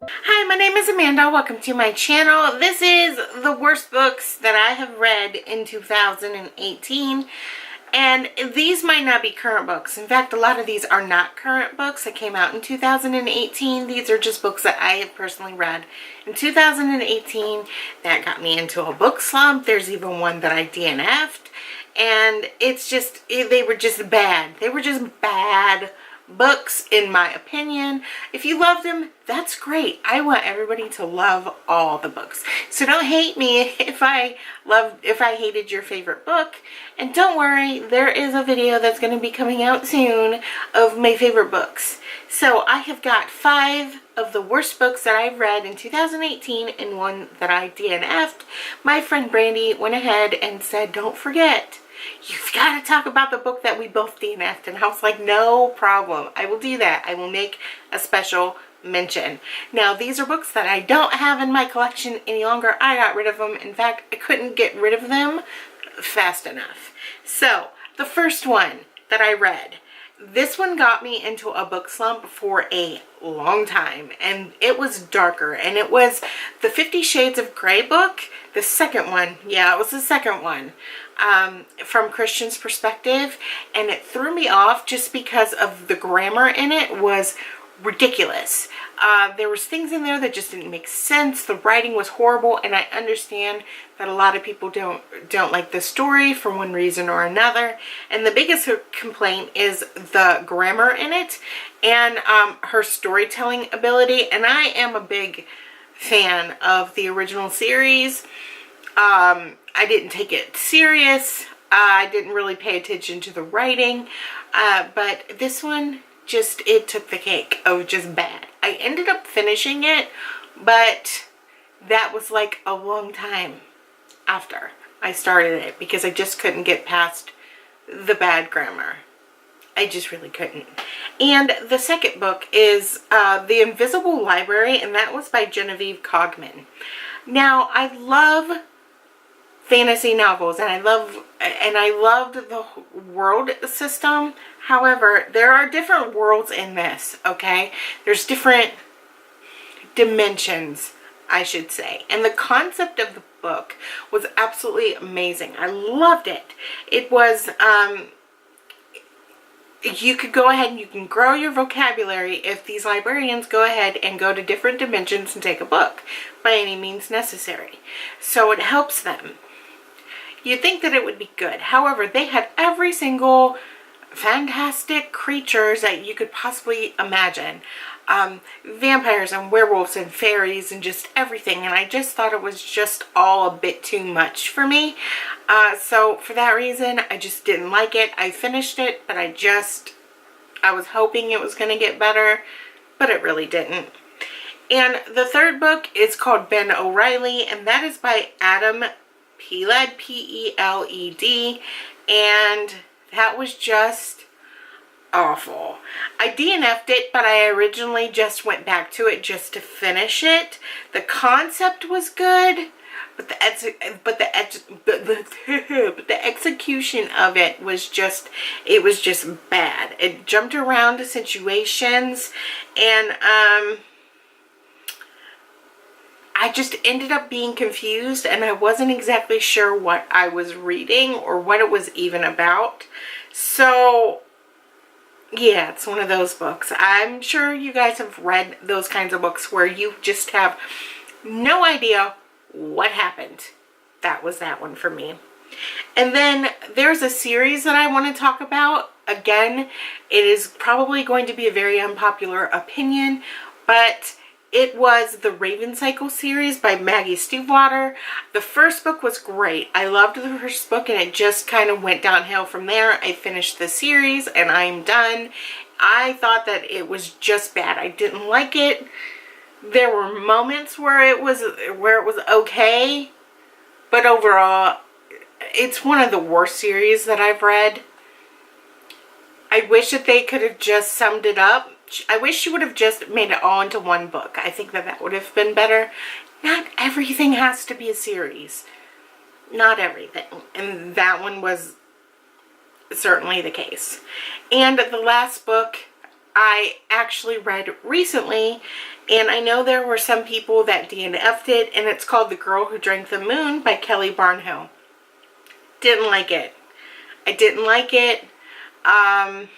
Hi, my name is Amanda. Welcome to my channel. This is the worst books that I have read in 2018. And these might not be current books. In fact, a lot of these are not current books that came out in 2018. These are just books that I have personally read in 2018 that got me into a book slump. There's even one that I DNF'd. And it's just, they were just bad. They were just bad books, in my opinion. If you loved them, that's great. I want everybody to love all the books. So don't hate me if I hated your favorite book. And don't worry, there is a video that's going to be coming out soon of my favorite books. So I have got 5 of the worst books that I've read in 2018 and one that I DNF'd. My friend Brandy went ahead and said, don't forget, you've got to talk about the book that we both DNF'd. And I was like, no problem. I will do that. I will make a special mention. Now, these are books that I don't have in my collection any longer. I got rid of them. In fact, I couldn't get rid of them fast enough. So, the first one that I read, this one got me into a book slump for a long time, and it was darker, and it was the 50 Shades of Grey book, the second one. Yeah, it was the second one, from Christian's perspective, and it threw me off just because of the grammar in it was ridiculous. There was things in there that just didn't make sense. The writing was horrible, and I understand that a lot of people don't like the story for one reason or another. And the biggest complaint is the grammar in it and her storytelling ability. And I am a big fan of the original series. I didn't take it serious. I didn't really pay attention to the writing, but this one, just, it took the cake of just bad. I ended up finishing it, but that was like a long time after I started it because I just couldn't get past the bad grammar. I just really couldn't. And the second book is The Invisible Library, and that was by Genevieve Cogman. Now, I love fantasy novels, and I loved the world system. However, there are different worlds in this, okay? There's different dimensions, I should say. And the concept of the book was absolutely amazing. I loved it. It was, you could go ahead and you can grow your vocabulary if these librarians go ahead and go to different dimensions and take a book by any means necessary. So it helps them. You'd think that it would be good. However, they had every single fantastic creatures that you could possibly imagine. Vampires and werewolves and fairies and just everything. And I just thought it was just all a bit too much for me. So for that reason, I just didn't like it. I finished it, but I was hoping it was going to get better, but it really didn't. And the third book is called Ben O'Reilly, and that is by Adam Peled, P-E-L-E-D, and that was just awful. I DNF'd it, but I originally just went back to it just to finish it. The concept was good, but the execution of it was just, it was just bad. It jumped around to situations, and I just ended up being confused, and I wasn't exactly sure what I was reading or what it was even about. So, yeah, it's one of those books. I'm sure you guys have read those kinds of books where you just have no idea what happened. That was that one for me. And then there's a series that I want to talk about. Again, it is probably going to be a very unpopular opinion, but it was the Raven Cycle series by Maggie Stiefvater. The first book was great. I loved the first book, and it just kind of went downhill from there. I finished the series and I'm done. I thought that it was just bad. I didn't like it. There were moments where it was okay, but overall, it's one of the worst series that I've read. I wish that they could have just summed it up. I wish she would have just made it all into one book. I think that would have been better. Not everything has to be a series. Not everything. And that one was certainly the case. And the last book I actually read recently, and I know there were some people that DNF'd it, and it's called The Girl Who Drank the Moon by Kelly Barnhill. Didn't like it. I didn't like it. I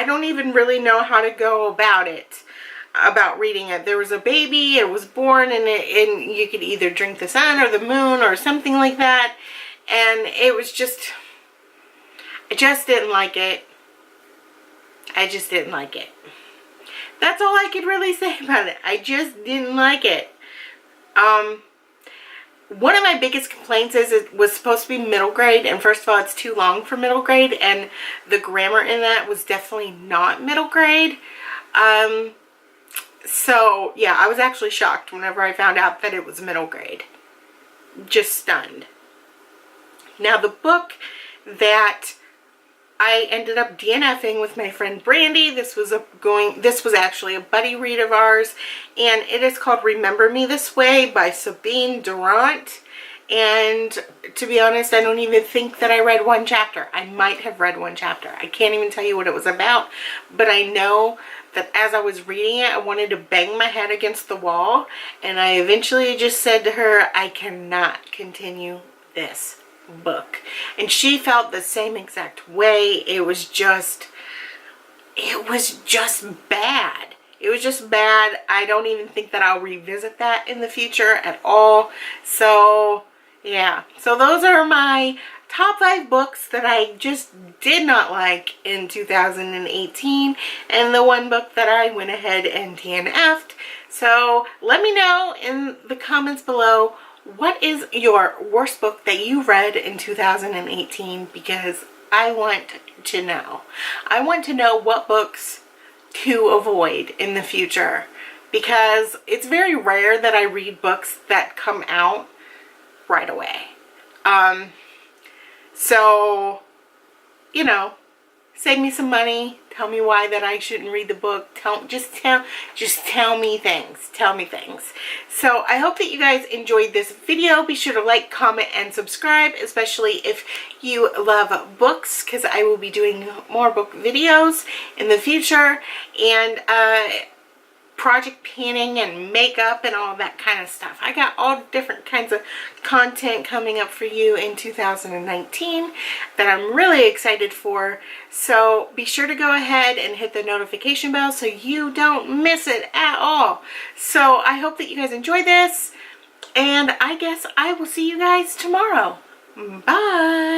don't even really know how to go about it, about reading it. There was a baby, it was born, and you could either drink the sun or the moon or something like that, and it was just, I just didn't like it. I just didn't like it. That's all I could really say about it. I just didn't like it. One of my biggest complaints is it was supposed to be middle grade, and first of all, it's too long for middle grade, and the grammar in that was definitely not middle grade. So yeah, I was actually shocked whenever I found out that it was middle grade. Just stunned. Now, the book that I ended up DNFing with my friend Brandy, this was actually a buddy read of ours, and it is called Remember Me This Way by Sabine Durant. And to be honest, I don't even think that I read one chapter. I might have read one chapter. I can't even tell you what it was about, but I know that as I was reading it, I wanted to bang my head against the wall, and I eventually just said to her, I cannot continue this book. And she felt the same exact way. It was just bad. It was just bad. I don't even think that I'll revisit that in the future at all. So yeah, so those are my top 5 books that I just did not like in 2018, and the one book that I went ahead and DNF'd. So let me know in the comments below, what is your worst book that you read in 2018? Because I want to know. I want to know what books to avoid in the future, because it's very rare that I read books that come out right away. So, you know, save me some money. Tell me why that I shouldn't read the book. Just tell me things. Tell me things. So I hope that you guys enjoyed this video. Be sure to like, comment, and subscribe, especially if you love books, because I will be doing more book videos in the future, and project painting and makeup and all that kind of stuff. I got all different kinds of content coming up for you in 2019 that I'm really excited for. So be sure to go ahead and hit the notification bell so you don't miss it at all. So I hope that you guys enjoy this, and I guess I will see you guys tomorrow. Bye.